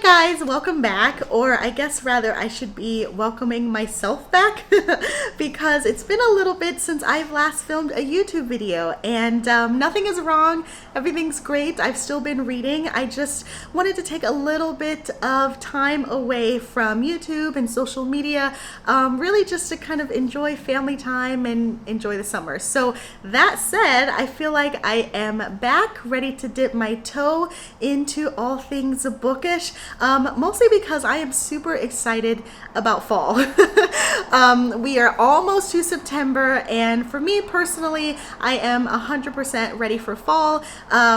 Hey guys, welcome back, or I guess rather I should be welcoming myself back because it's been a little bit since I've last filmed a YouTube video, and nothing is wrong, everything's great. I've still been reading. I just wanted to take a little bit of time away from YouTube and social media, really just to kind of enjoy family time and enjoy the summer. So that said, I feel like I am back, ready to dip my toe into all things bookish. Mostly because I am super excited about fall. We are almost to September, and for me personally, I am 100% ready for fall,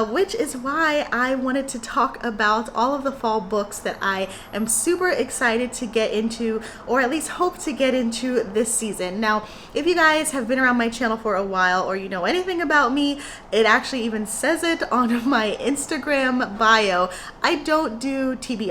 which is why I wanted to talk about all of the fall books that I am super excited to get into, or at least hope to get into this season. Now, if you guys have been around my channel for a while, or you know anything about me, it actually even says it on my Instagram bio. I don't do TBRs.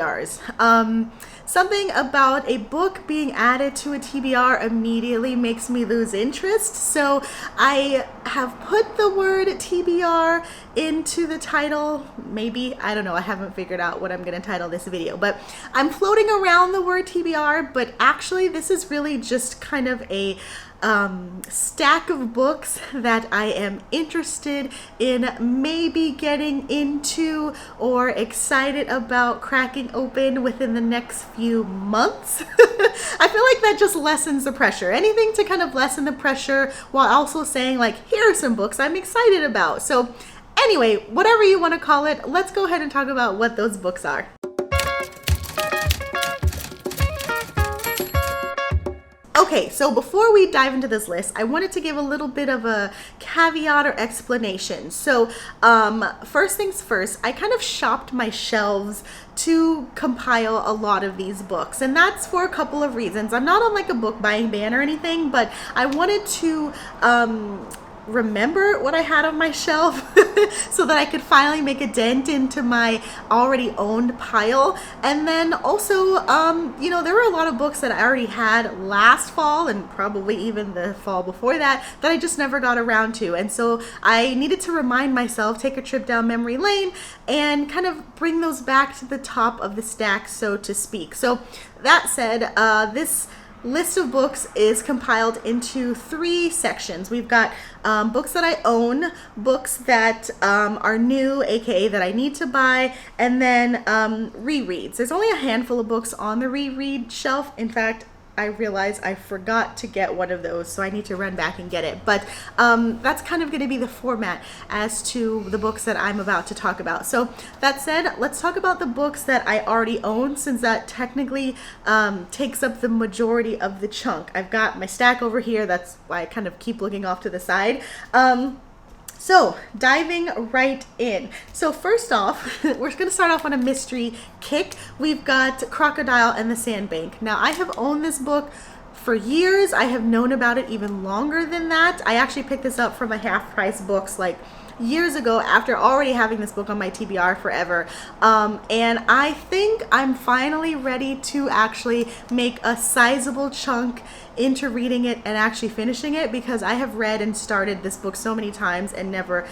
Something about a book being added to a TBR immediately makes me lose interest, so I have put the word TBR into the title. Maybe, I don't know, I haven't figured out what I'm going to title this video, but I'm floating around the word TBR, but actually this is really just kind of a stack of books that I am interested in maybe getting into or excited about cracking open within the next few months. I feel like that just lessens the pressure. Anything to kind of lessen the pressure while also saying, like, here are some books I'm excited about. So anyway, whatever you want to call it, let's go ahead and talk about what those books are. Okay, so before we dive into this list, I wanted to give a little bit of a caveat or explanation. So first things first, I kind of shopped my shelves to compile a lot of these books, and that's for a couple of reasons. I'm not on like a book buying ban or anything, but I wanted to remember what I had on my shelf so that I could finally make a dent into my already owned pile. And then also, you know, there were a lot of books that I already had last fall and probably even the fall before that I just never got around to. And so I needed to remind myself, take a trip down memory lane and kind of bring those back to the top of the stack, so to speak. So that said, this list of books is compiled into three sections. We've got books that I own, books that are new, aka that I need to buy, and then rereads. There's only a handful of books on the reread shelf. In fact, I realized I forgot to get one of those, so I need to run back and get it. But that's kind of going to be the format as to the books that I'm about to talk about. So that said, let's talk about the books that I already own, since that technically takes up the majority of the chunk. I've got my stack over here. That's why I kind of keep looking off to the side. So diving right in. So first off, we're going to start off on a mystery kick. We've got Crocodile and the Sandbank. Now, I have owned this book for years. I have known about it even longer than that. I actually picked this up from a half price books like years ago after already having this book on my TBR forever. And I think I'm finally ready to actually make a sizable chunk into reading it and actually finishing it, because I have read and started this book so many times and never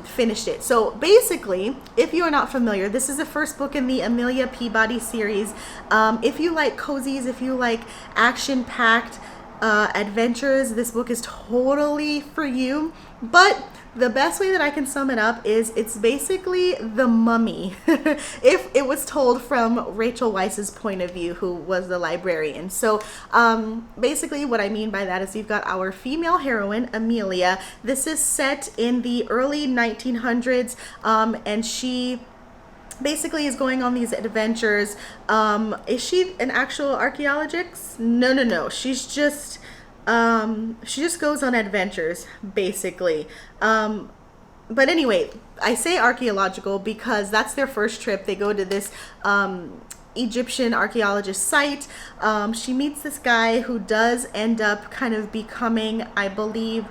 finished it. So basically, if you are not familiar, this is the first book in the Amelia Peabody series. If you like cozies, if you like action-packed adventures, this book is totally for you. But the best way that I can sum it up is it's basically The Mummy, if it was told from Rachel Weisz's point of view, who was the librarian. So basically what I mean by that is you've got our female heroine, Amelia. This is set in the early 1900s, and she basically is going on these adventures. Is she an actual archaeologist? No. She just goes on adventures, basically. But anyway, I say archaeological because that's their first trip. They go to this Egyptian archaeologist site. She meets this guy who does end up kind of becoming, I believe,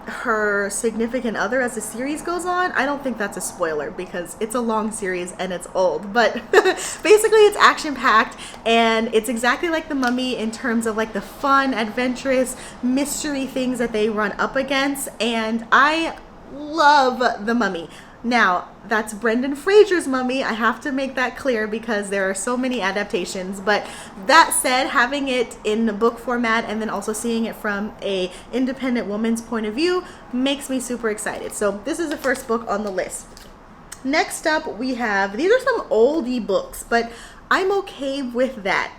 her significant other as the series goes on. I don't think that's a spoiler because it's a long series and it's old, but basically it's action-packed and it's exactly like The Mummy in terms of like the fun, adventurous, mystery things that they run up against, and I love The Mummy. Now, that's Brendan Fraser's Mummy. I have to make that clear because there are so many adaptations. But that said, having it in the book format and then also seeing it from a independent woman's point of view makes me super excited. So this is the first book on the list. Next up, we have, these are some oldie books, but I'm okay with that.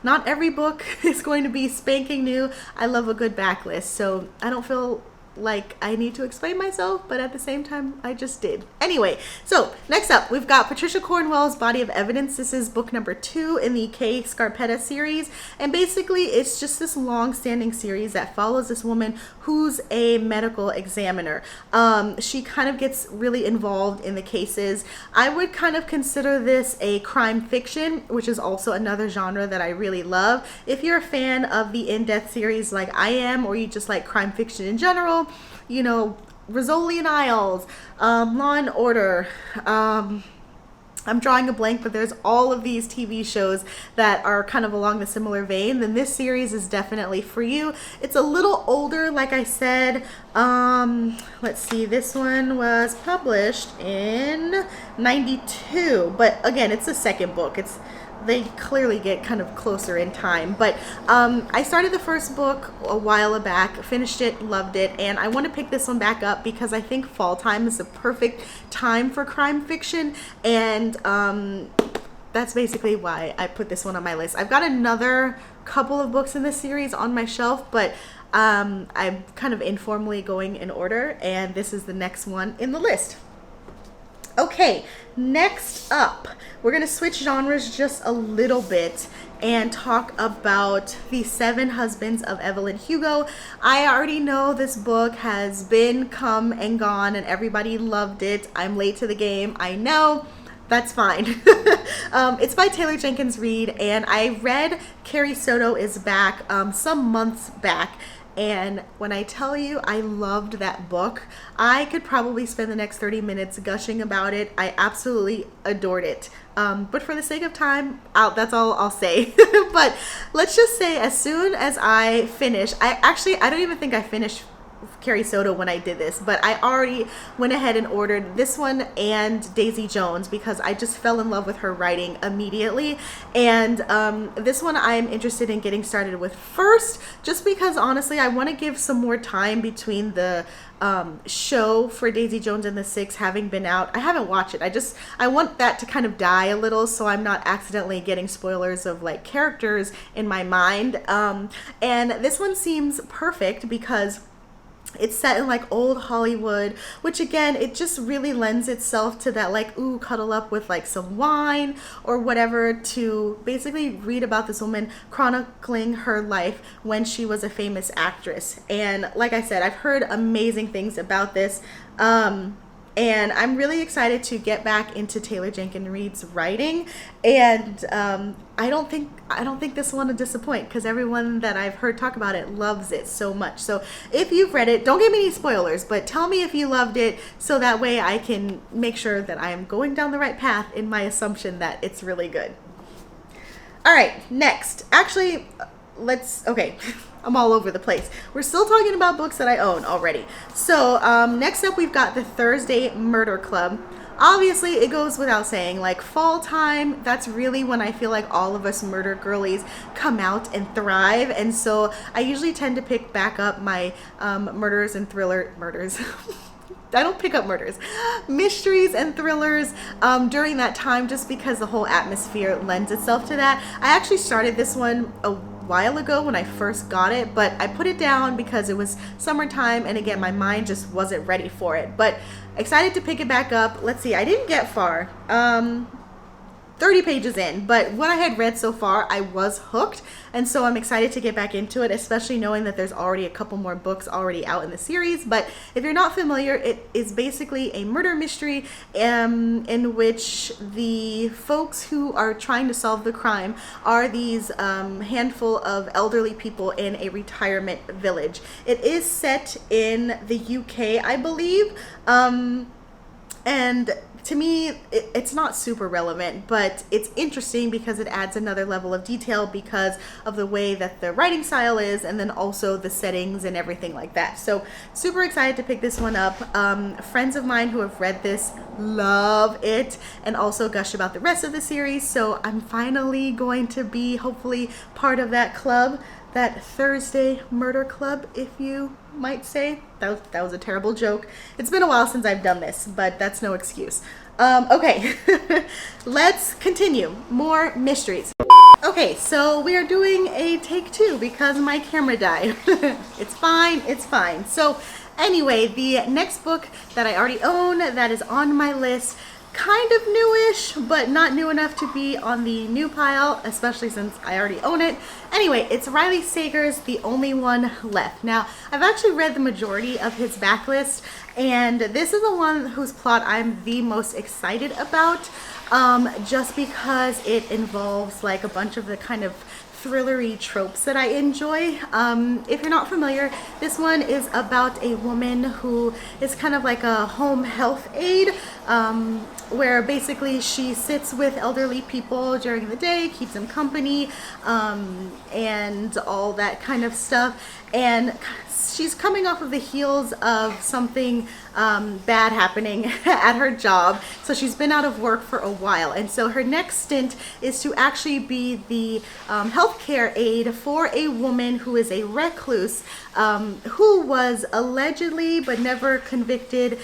Not every book is going to be spanking new. I love a good backlist, so I don't feel like I need to explain myself, but at the same time, I just did. Anyway, so next up, we've got Patricia Cornwell's Body of Evidence. This is book number 2 in the K. Scarpetta series, and basically it's just this long-standing series that follows this woman who's a medical examiner. She kind of gets really involved in the cases. I would kind of consider this a crime fiction, which is also another genre that I really love. If you're a fan of the In-Depth series like I am, or you just like crime fiction in general, you know, Rizzoli and Isles, Law and Order, I'm drawing a blank, but there's all of these TV shows that are kind of along the similar vein, then this series is definitely for you. It's a little older, like I said. Let's see, this one was published in 92, but again, it's the second book. They clearly get kind of closer in time, but I started the first book a while back, finished it, loved it, and I want to pick this one back up because I think fall time is the perfect time for crime fiction, and that's basically why I put this one on my list. I've got another couple of books in this series on my shelf, but I'm kind of informally going in order, and this is the next one in the list. Okay, next up, we're going to switch genres just a little bit and talk about The Seven Husbands of Evelyn Hugo. I already know this book has been come and gone and everybody loved it. I'm late to the game, I know. That's fine. It's by Taylor Jenkins Reid, and I read Carrie Soto is Back some months back. And when I tell you I loved that book, I could probably spend the next 30 minutes gushing about it. I absolutely adored it. But for the sake of time, that's all I'll say. But let's just say as soon as I finish, I don't even think I finished Carrie Soto when I did this, but I already went ahead and ordered this one and Daisy Jones because I just fell in love with her writing immediately. And this one I'm interested in getting started with first, just because honestly I want to give some more time between the show for Daisy Jones and the Six having been out. I haven't watched it. I want that to kind of die a little so I'm not accidentally getting spoilers of like characters in my mind. And this one seems perfect because it's set in like old Hollywood, which again, it just really lends itself to that like, ooh, cuddle up with like some wine or whatever to basically read about this woman chronicling her life when she was a famous actress. And like I said, I've heard amazing things about this. And I'm really excited to get back into Taylor Jenkins Reid's writing, and I don't think this one will disappoint because everyone that I've heard talk about it loves it so much. So if you've read it, don't give me any spoilers, but tell me if you loved it so that way I can make sure that I am going down the right path in my assumption that it's really good. All right, next. Actually, okay. I'm all over the place. We're still talking about books that I own already. So next up we've got The Thursday Murder Club. Obviously it goes without saying, like fall time, that's really when I feel like all of us murder girlies come out and thrive. And so I usually tend to pick back up my murders. I don't pick up murders, mysteries and thrillers during that time just because the whole atmosphere lends itself to that. I actually started this one a while ago when I first got it, but I put it down because it was summertime and again my mind just wasn't ready for it, but excited to pick it back up. Let's see, I didn't get far, 30 pages in, but what I had read so far I was hooked, and so I'm excited to get back into it, especially knowing that there's already a couple more books already out in the series. But if you're not familiar, it is basically a murder mystery in which the folks who are trying to solve the crime are these handful of elderly people in a retirement village. It is set in the UK, I believe, and to me, it's not super relevant, but it's interesting because it adds another level of detail because of the way that the writing style is, and then also the settings and everything like that. So super excited to pick this one up. Friends of mine who have read this love it and also gush about the rest of the series. So I'm finally going to be hopefully part of that club, that Thursday murder club, if you might say. That was a terrible joke. It's been a while since I've done this, but that's no excuse. Okay, let's continue. More mysteries. Okay, so we are doing a take 2 because my camera died. It's fine, it's fine. So anyway, the next book that I already own that is on my list, kind of newish, but not new enough to be on the new pile, especially since I already own it. Anyway, it's Riley Sager's The Only One Left. Now, I've actually read the majority of his backlist, and this is the one whose plot I'm the most excited about, just because it involves like a bunch of the kind of thrillery tropes that I enjoy. If you're not familiar, this one is about a woman who is kind of like a home health aide, where basically she sits with elderly people during the day, keeps them company, and all that kind of stuff. And she's coming off of the heels of something bad happening at her job, so she's been out of work for a while, and so her next stint is to actually be the healthcare aide for a woman who is a recluse, who was allegedly but never convicted,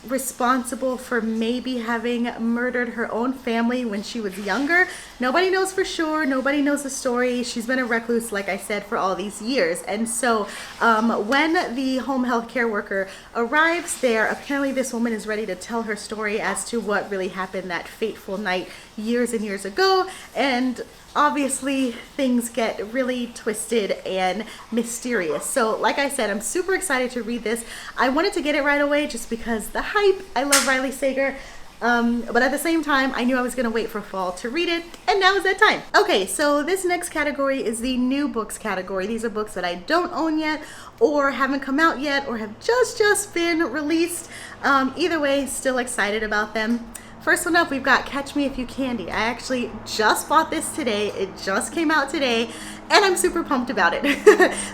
responsible for maybe having murdered her own family when she was younger. Nobody knows for sure. Nobody knows the story. She's been a recluse, like I said, for all these years. And so when the home health care worker arrives there, apparently this woman is ready to tell her story as to what really happened that fateful night years and years ago. And obviously things get really twisted and mysterious. So like I said, I'm super excited to read this. I wanted to get it right away just because the hype. I love Riley Sager. But at the same time, I knew I was going to wait for fall to read it, and now is that time. Okay, so this next category is the new books category. These are books that I don't own yet, or haven't come out yet, or have just been released. Either way, still excited about them. First one up, we've got Catch Me If You Candy. I actually just bought this today. It just came out today, and I'm super pumped about it.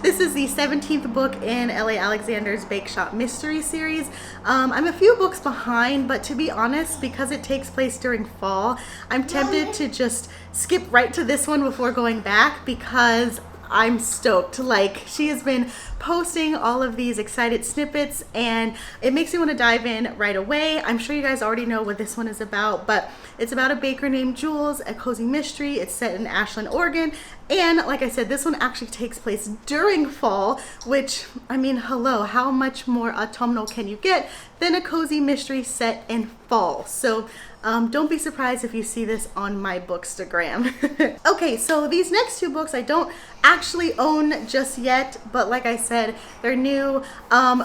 This is the 17th book in Ellie Alexander's Bake Shop Mystery series. I'm a few books behind, but to be honest, because it takes place during fall, I'm tempted to just skip right to this one before going back because I'm stoked. Like, she has been posting all of these excited snippets and it makes me want to dive in right away. I'm sure you guys already know what this one is about, but it's about a baker named Jules, a cozy mystery. It's set in Ashland, Oregon, and like I said, this one actually takes place during fall, which, I mean, hello, how much more autumnal can you get than a cozy mystery set in fall? So don't be surprised if you see this on my Bookstagram. Okay, so these next two books I don't actually own just yet, but like I said, they're new.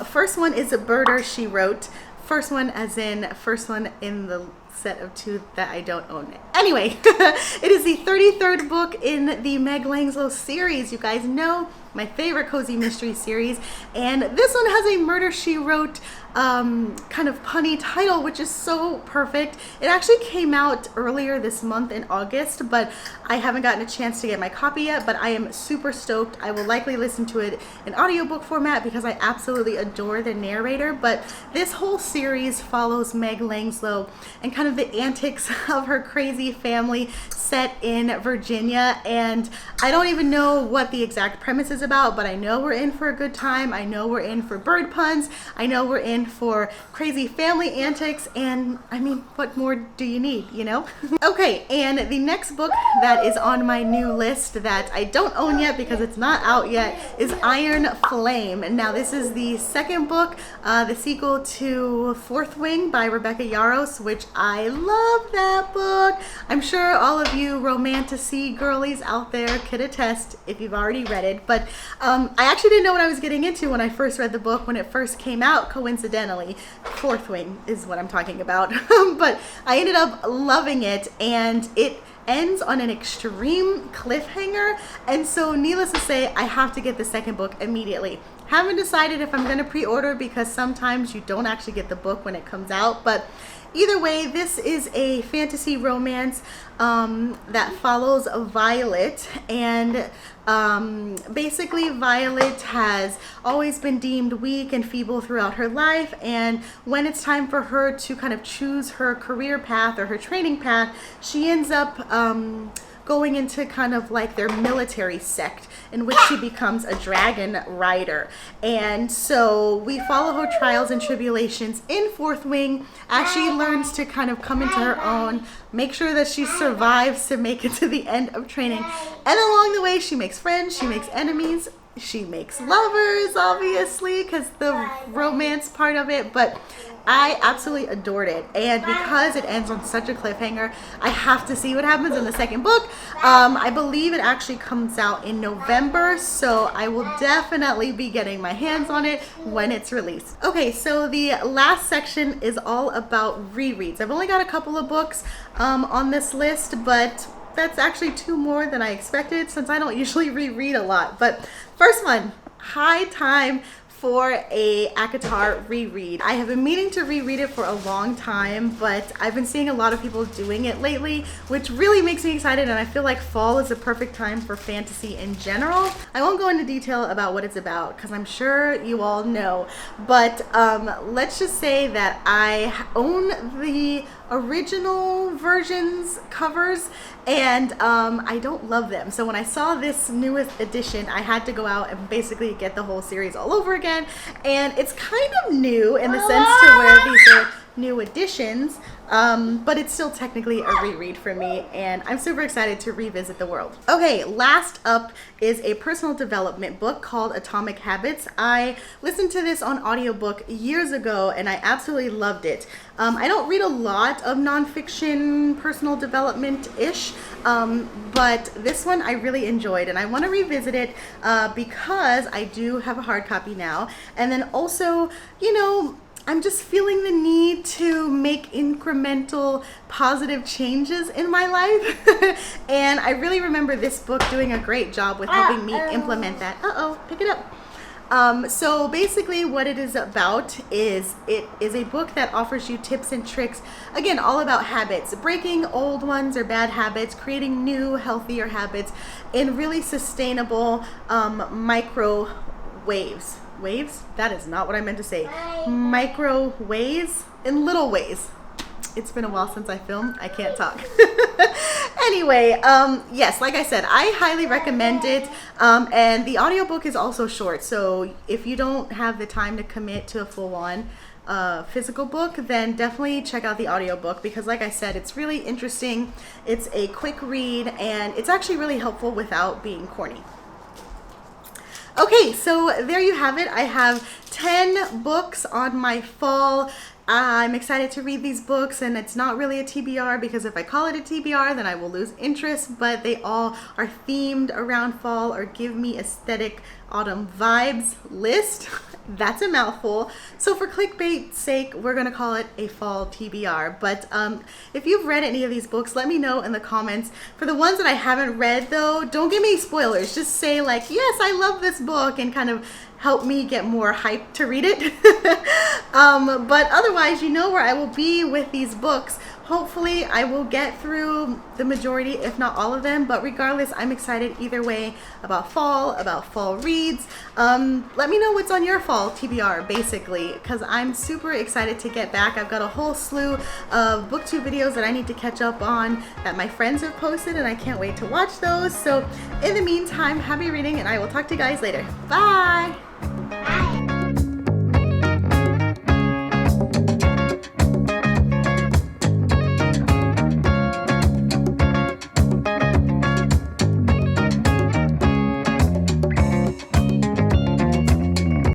First one is A Birder She Wrote. First one as in first one in the set of two that I don't own. Anyway, it is the 33rd book in the Meg Langslow series. You guys know my favorite cozy mystery series, and this one has a Murder She Wrote kind of punny title, which is so perfect. It actually came out earlier this month in August, but I haven't gotten a chance to get my copy yet, but I am super stoked. I will likely listen to it in audiobook format because I absolutely adore the narrator. But this whole series follows Meg Langslow and kind of the antics of her crazy family set in Virginia, and I don't even know what the exact premise is about, but I know we're in for a good time. I know we're in for bird puns. I know we're in for crazy family antics, and I mean, what more do you need, you know? Okay, and the next book that is on my new list that I don't own yet because it's not out yet is Iron Flame. And now this is the second book, the sequel to Fourth Wing by Rebecca Yarros, which I love that book. I'm sure all of you romantasy girlies out there could attest if you've already read it, but I actually didn't know what I was getting into when I first read the book when it first came out, coincidentally. Fourth Wing is what I'm talking about. But I ended up loving it, and it ends on an extreme cliffhanger, and so needless to say, I have to get the second book immediately. Haven't decided if I'm going to pre-order because sometimes you don't actually get the book when it comes out, but either way, this is a fantasy romance that follows Violet, and basically Violet has always been deemed weak and feeble throughout her life, and when it's time for her to kind of choose her career path or her training path, she ends up going into kind of like their military sect, in which she becomes a dragon rider. And so we follow her trials and tribulations in Fourth Wing as she learns to kind of come into her own, make sure that she survives to make it to the end of training. And along the way, she makes friends, she makes enemies, she makes lovers, obviously, because the romance part of it, but I absolutely adored it, and because it ends on such a cliffhanger, I have to see what happens in the second book. I believe it actually comes out in November, so I will definitely be getting my hands on it when it's released. Okay, so the last section is all about rereads. I've only got a couple of books on this list, but that's actually 2 more than I expected since I don't usually reread a lot. But first one, high time for a ACOTAR reread. I have been meaning to reread it for a long time, but I've been seeing a lot of people doing it lately, which really makes me excited, and I feel like fall is a perfect time for fantasy in general. I won't go into detail about what it's about because I'm sure you all know, but let's just say that I own the original versions covers, and I don't love them. So when I saw this newest edition, I had to go out and basically get the whole series all over again. And it's kind of new in the sense to where these are new editions, but it's still technically a reread for me, and I'm super excited to revisit the world. Okay, last up is a personal development book called Atomic Habits. I listened to this on audiobook years ago, and I absolutely loved it. I don't read a lot of nonfiction personal development-ish, but this one I really enjoyed, and I want to revisit it because I do have a hard copy now, and then also, you know, I'm just feeling the need to make incremental positive changes in my life. And I really remember this book doing a great job with helping me implement that. Pick it up. So basically what it is about is it is a book that offers you tips and tricks, again, all about habits, breaking old ones or bad habits, creating new, healthier habits in really sustainable micro waves. Waves? That is not what I meant to say. Micro ways in little ways. It's been a while since I filmed. I can't talk. Anyway, yes, like I said, I highly recommend it. And the audiobook is also short. So if you don't have the time to commit to a full-on physical book, then definitely check out the audiobook because like I said, it's really interesting. It's a quick read and it's actually really helpful without being corny. Okay, so there you have it. I have 10 books on my fall. I'm excited to read these books, and it's not really a TBR because if I call it a TBR, then I will lose interest, but they all are themed around fall or give me aesthetic autumn vibes list. That's a mouthful. So for clickbait's sake, we're going to call it a fall TBR. But if you've read any of these books, let me know in the comments. For the ones that I haven't read, though, don't give me spoilers. Just say like, yes, I love this book, and kind of help me get more hyped to read it. But otherwise, you know where I will be with these books. Hopefully I will get through the majority, if not all of them, but regardless, I'm excited either way about fall reads. Let me know what's on your fall TBR, basically, because I'm super excited to get back. I've got a whole slew of booktube videos that I need to catch up on that my friends have posted, and I can't wait to watch those. So in the meantime, happy reading, and I will talk to you guys later. Bye!